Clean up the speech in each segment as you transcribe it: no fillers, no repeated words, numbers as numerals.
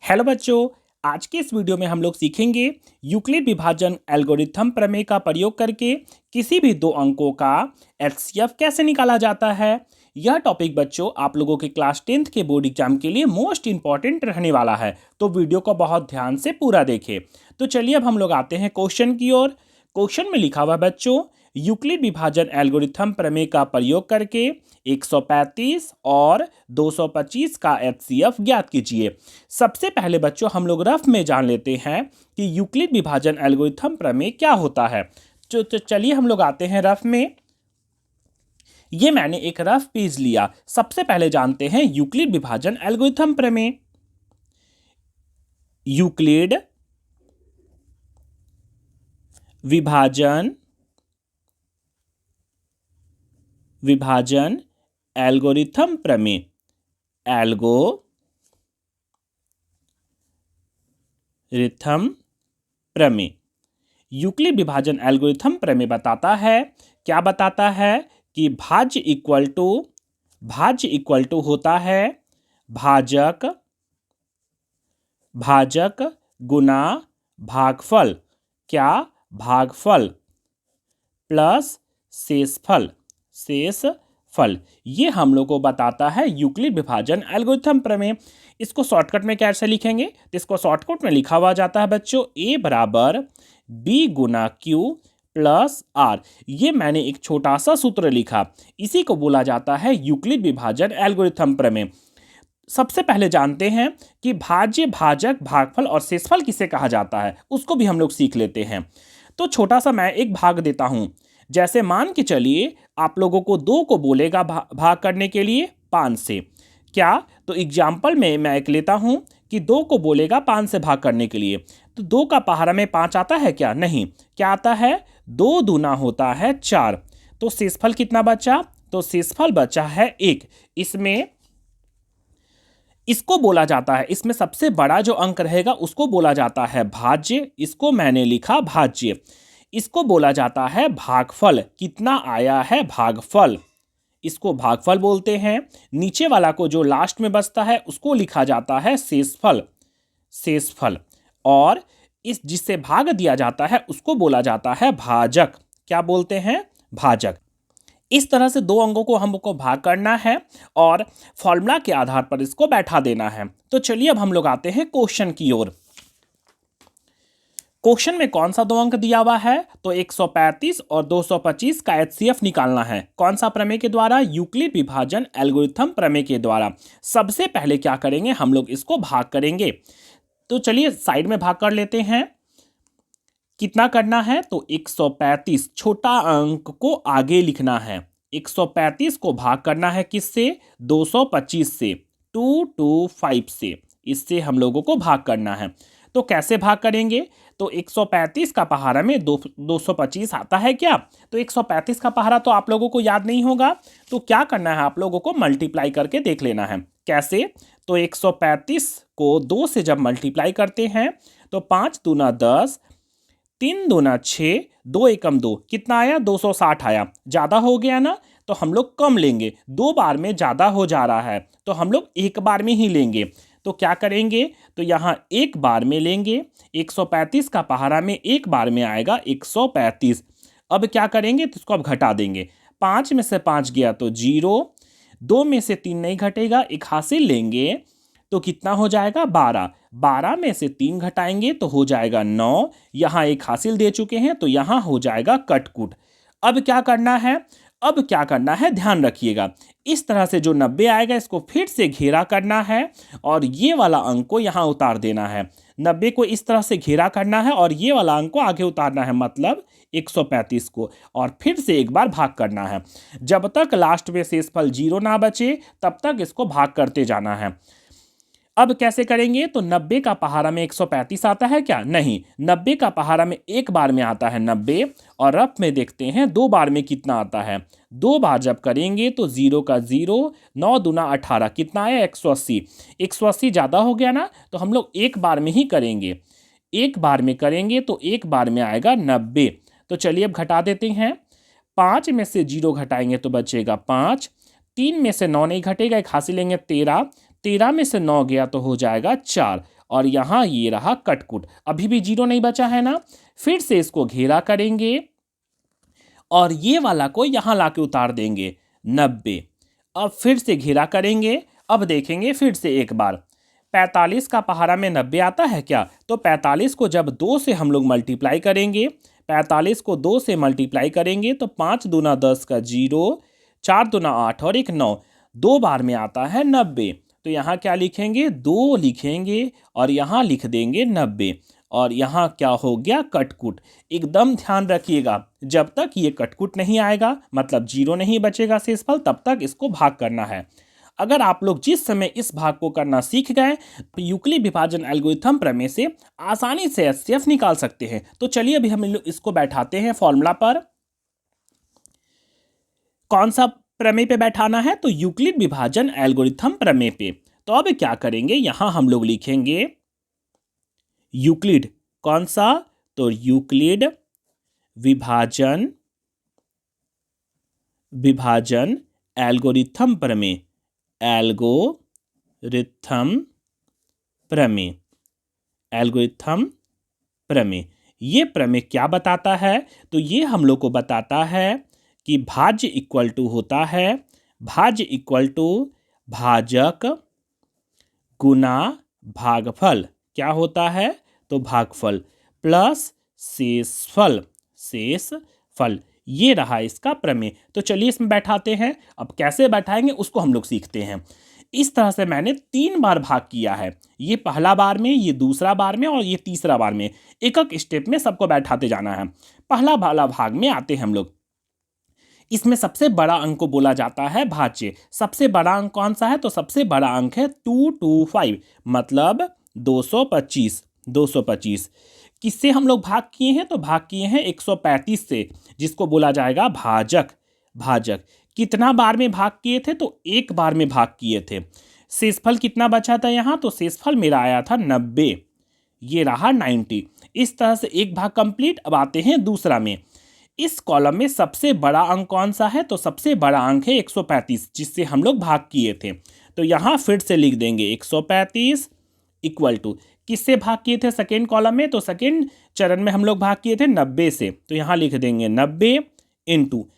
Hello बच्चों, आज के इस वीडियो में हम लोग सीखेंगे यूक्लिड विभाजन एल्गोरिथम प्रमेय का प्रयोग करके किसी भी दो अंकों का एचसीएफ कैसे निकाला जाता है। यह टॉपिक बच्चों आप लोगों के क्लास 10th के बोर्ड एग्जाम के लिए मोस्ट इंपॉर्टेंट रहने वाला है, तो वीडियो को बहुत ध्यान से पूरा देखें। तो चलिए अब हम लोग आते हैं क्वेश्चन की ओर। क्वेश्चन में लिखा हुआ बच्चों, यूक्लिड विभाजन एल्गोरिथम प्रमेय का प्रयोग करके 135 और 225 का एचसीएफ ज्ञात कीजिए। सबसे पहले बच्चों हम लोग रफ में जान लेते हैं कि यूक्लिड विभाजन एल्गोरिथम प्रमेय क्या होता है। तो चलिए हम लोग आते हैं रफ में। ये मैंने एक रफ पेज लिया। सबसे पहले जानते हैं यूक्लिड विभाजन एल्गोरिथम प्रमेय। यूक्लिड विभाजन एल्गोरिथम प्रमेय। एल्गोरिथम प्रमेय यूक्लिड विभाजन एल्गोरिथम प्रमेय बताता है, क्या बताता है कि भाज्य इक्वल टू होता है भाजक गुना भागफल, क्या भागफल प्लस शेषफल। ये हम लोग को बताता है यूक्लिड विभाजन एल्गोरिथम प्रमेय। इसको शॉर्टकट में कैसे लिखेंगे, तो इसको शॉर्टकट में लिखा हुआ जाता है बच्चों a बराबर b गुना q प्लस r। ये मैंने एक छोटा सा सूत्र लिखा, इसी को बोला जाता है यूक्लिड विभाजन एल्गोरिथम प्रमेय। सबसे पहले जानते हैं कि भाज्य, भाजक, भागफल और शेषफल किसे कहा जाता है, उसको भी हम लोग सीख लेते हैं। तो छोटा सा मैं एक भाग देता हूं। जैसे मान के चलिए आप लोगों को 2 को बोलेगा भाग करने के लिए 5 से, क्या तो एग्जाम्पल में मैं एक लेता हूं कि 2 को बोलेगा 5 से भाग करने के लिए, तो 2 का पहाड़ा में 5 आता है क्या, नहीं, क्या आता है 2 दूना होता है 4। तो शेषफल कितना बचा, तो शेषफल बचा है 1। इसमें इसको बोला जाता है, इसमें सबसे बड़ा जो अंक रहेगा उसको बोला जाता है भाज्य, इसको मैंने लिखा भाज्य। इसको बोला जाता है भागफल, कितना आया है भागफल, इसको भागफल बोलते हैं। नीचे वाला को जो लास्ट में बचता है उसको लिखा जाता है शेषफल। और इस जिससे भाग दिया जाता है उसको बोला जाता है भाजक, क्या बोलते हैं, भाजक। इस तरह से दो अंकों को हमको भाग करना है और फॉर्मूला के आधार पर इसको बैठा देना है। तो चलिए अब हम लोग आते हैं क्वेश्चन की ओर। क्वेश्चन में कौन सा दो अंक दिया हुआ है, तो 135 और 225 का एचसीएफ निकालना है। कौन सा प्रमेय के द्वारा, यूक्लिड विभाजन एल्गोरिथम प्रमेय के द्वारा। सबसे पहले क्या करेंगे, हम लोग इसको भाग करेंगे। तो चलिए साइड में भाग कर लेते हैं। कितना करना है, तो 135 छोटा अंक को आगे लिखना है। 135 को भाग करना है किससे, 225 से, 225 से, इससे हम लोगों को भाग करना है। तो कैसे भाग करेंगे, तो 135 का पहाड़ा में 225 आता है क्या, तो 135 का पहाड़ा तो आप लोगों को याद नहीं होगा, तो क्या करना है आप लोगों को मल्टीप्लाई करके देख लेना है। कैसे, तो 135 को 2 से जब मल्टीप्लाई करते हैं तो 5 दूना 10, 3 दूना 6, 2 एकम 2, कितना आया 260 आया। ज़्यादा हो गया ना, तो हम लोग कम लेंगे, 2 बार में ज़्यादा हो जा रहा है तो हम लोग एक बार में ही लेंगे। तो क्या करेंगे, तो यहाँ एक बार में लेंगे। 135 का पहाड़ा में एक बार में आएगा 135। अब क्या करेंगे, तो इसको अब घटा देंगे। 5 में से 5 गया तो 0, 2 में से 3 नहीं घटेगा, एक हासिल लेंगे तो कितना हो जाएगा 12। 12 में से 3 घटाएंगे तो हो जाएगा 9। यहाँ एक हासिल दे चुके हैं तो यहाँ हो जाएगा कटकुट। अब क्या करना है, ध्यान रखिएगा। इस तरह से जो 90 आएगा इसको फिर से घेरा करना है और ये वाला अंक को यहाँ उतार देना है। 90 को इस तरह से घेरा करना है और ये वाला अंक को आगे उतारना है, मतलब 135 को, और फिर से एक बार भाग करना है। जब तक लास्ट में शेषफल 0 ना बचे तब तक इसको भाग करते जाना है। अब कैसे करेंगे, तो 90 का पहाड़ा में 135 आता है क्या, नहीं, 90 का पहाड़ा में एक बार में आता है 90, और रफ में देखते हैं 2 बार में कितना आता है। 2 बार जब करेंगे तो 0 का 0, 9 दूना 18, कितना आया 180। 180 ज़्यादा हो गया ना, तो हम लोग एक बार में ही करेंगे। एक बार में करेंगे तो एक बार में आएगा 90। तो चलिए अब घटा देते हैं। 5 में से 0 घटाएंगे तो बचेगा 5, 3 में से 9 नहीं घटेगा, एक हासिल लेंगे 13, 13 में से 9 गया तो हो जाएगा 4, और यहाँ ये रहा कटकुट। अभी भी जीरो नहीं बचा है ना। फिर से इसको घेरा करेंगे और ये वाला को यहाँ लाके उतार देंगे 90। अब फिर से घेरा करेंगे। अब देखेंगे फिर से एक बार 45 का पहाड़ा में 90 आता है क्या? तो 45 को जब 2 से हम लोग मल्टीप्लाई करेंगे, 45 को 2 से मल्टीप्लाई करेंगे तो 5 दूना 10 का 0, 4 दूना 8 और 1 9, 2 बार में आता है 90। तो यहाँ क्या लिखेंगे? 2 लिखेंगे और यहाँ लिख देंगे 90। और यहाँ क्या हो गया? कटकुट। एकदम ध्यान रखिएगा, जब तक ये कटकुट नहीं आएगा मतलब जीरो नहीं बचेगा शेषफल, तब तक इसको भाग करना है। अगर आप लोग जिस समय इस भाग को करना सीख गए, यूक्लिड विभाजन एल्गोरिथम प्रमेय से आसानी से एचसीएफ निकाल सकते हैं। तो चलिए अभी हम इसको बैठाते हैं फॉर्मूला पर। कौन सा प्रमेय पे बैठाना है? तो यूक्लिड विभाजन एल्गोरिथम प्रमेय पे। तो अब क्या करेंगे? यहां हम लोग लिखेंगे यूक्लिड। कौन सा? तो यूक्लिड विभाजन एल्गोरिथम प्रमेय। एल्गोरिथम प्रमेय। ये प्रमेय क्या बताता है? तो ये हम लोग को बताता है कि भाज्य इक्वल टू होता है, भाज्य इक्वल टू भाजक गुना भागफल। क्या होता है? तो भागफल प्लस शेषफल। ये रहा इसका प्रमेय। तो चलिए इसमें बैठाते हैं। अब कैसे बैठाएंगे उसको हम लोग सीखते हैं। इस तरह से मैंने 3 बार भाग किया है। ये पहला बार में, ये दूसरा बार में और ये तीसरा बार में। एक एक स्टेप में सबको बैठाते जाना है। पहला वाला भाग में आते हैं हम लोग। इसमें सबसे बड़ा अंक को बोला जाता है भाज्य। सबसे बड़ा अंक कौन सा है? तो सबसे बड़ा अंक है 225, मतलब 225। किससे हम लोग भाग किए हैं? तो भाग किए हैं 135 से, जिसको बोला जाएगा भाजक। कितना बार में भाग किए थे? तो एक बार में भाग किए थे। शेषफल कितना बचा था यहाँ? तो शेषफल मेरा आया था 90। ये रहा 90। इस तरह से एक भाग कंप्लीट। अब आते हैं दूसरा में। इस कॉलम में सबसे बड़ा अंक कौन सा है? तो सबसे बड़ा अंक है 135, जिससे हम लोग भाग किए थे। तो यहाँ फिर से लिख देंगे 135 इक्वल टू किससे भाग किए थे सेकेंड कॉलम में? तो सेकेंड चरण में हम लोग भाग किए थे 90 से। तो यहाँ लिख देंगे 90 इंटू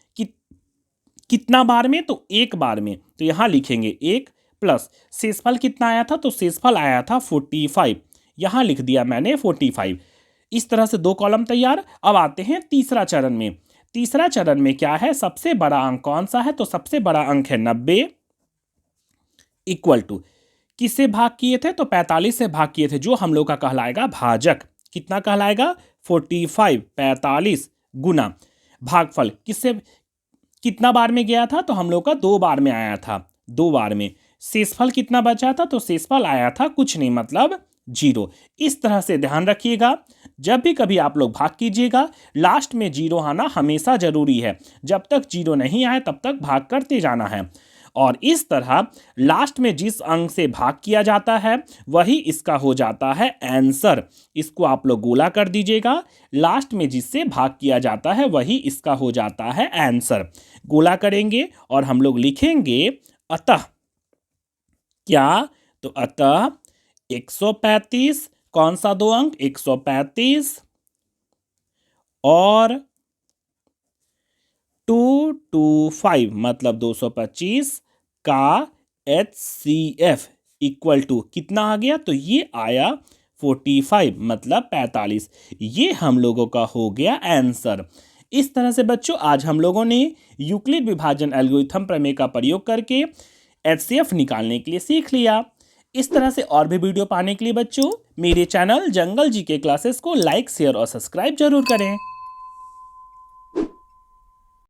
कितना बार में? तो एक बार में। तो यहाँ लिखेंगे 1 प्लस शेषफल कितना आया था? तो शेषफल आया था 45। यहाँ लिख दिया मैंने 45। इस तरह से 2 कॉलम तैयार। अब आते हैं तीसरा चरण में। तीसरा चरण में क्या है? सबसे बड़ा अंक कौन सा है? तो सबसे बड़ा अंक है 90 इक्वल टू किससे भाग किए थे? तो 45 से भाग किए थे, जो हम लोग का कहलाएगा भाजक। कितना कहलाएगा? 45, 45 गुना भागफल। किससे कितना बार में गया था? तो हम लोग का 2 बार में आया था, 2 बार में। शेषफल कितना बचा था? तो शेषफल आया था कुछ नहीं, मतलब 0। इस तरह से ध्यान रखिएगा, जब भी कभी आप लोग भाग कीजिएगा लास्ट में 0 आना हमेशा जरूरी है। जब तक 0 नहीं आए तब तक भाग करते जाना है। और इस तरह लास्ट में जिस अंक से भाग किया जाता है वही इसका हो जाता है आंसर। इसको आप लोग गोला कर दीजिएगा। लास्ट में जिससे भाग किया जाता है वही इसका हो जाता है आंसर। गोला करेंगे और हम लोग लिखेंगे अतः। क्या? तो अतः 135, कौन सा 2 अंक? 135 और 225 मतलब 225 का HCF इक्वल टू कितना आ गया? तो ये आया 45 मतलब 45। ये हम लोगों का हो गया आंसर। इस तरह से बच्चों आज हम लोगों ने यूक्लिड विभाजन एल्गोरिथम प्रमेय का प्रयोग करके HCF निकालने के लिए सीख लिया। इस तरह से और भी वीडियो पाने के लिए बच्चों मेरे चैनल जंगल जी के क्लासेस को लाइक, शेयर और सब्सक्राइब जरूर करें।